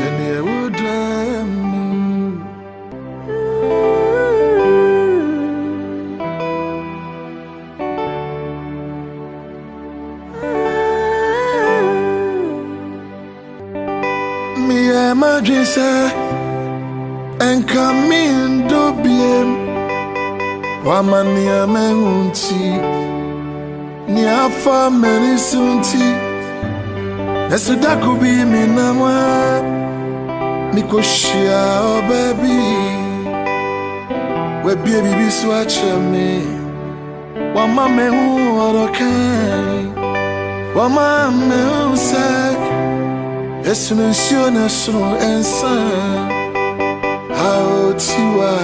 Nnea would drive me. Me and my dreams and come in do bien. Wamania me unti. Nnea fa many sunti. Nesuda could be me namwa. Mikoshia oh baby. We baby be swatch me. Wama me orokai. Wama me usak. Esunensio nesro ensa. How tiwa.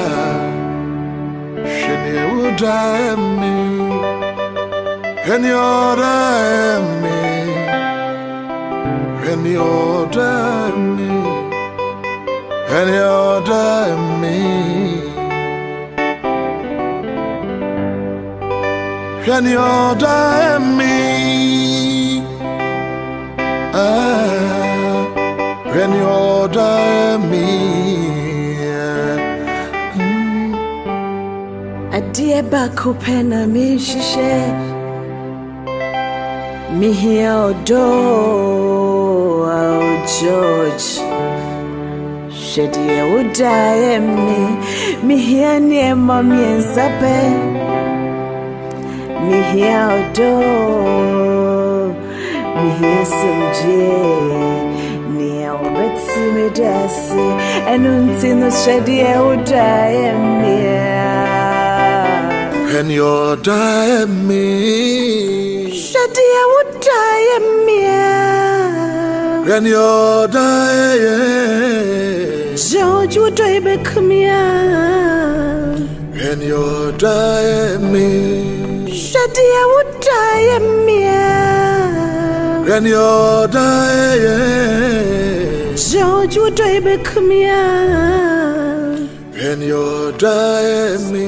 Nnea would drive me. Nnea drive me. Nnea drive me. Nnea drive me. Nnea drive me. Nnea drive me. Adie bako pena mi shishe mi here odo George Shedie udaye mi here Nnea mami ensape mi here odo mi here simje Nnea obetsi me dasi enunti no Shedie udaye Nnea drive me. Shedie would die me. Nnea drive. George would die back me. Nnea drive me. Shedie would die me. Nnea drive. George would die back me. Nnea drive me.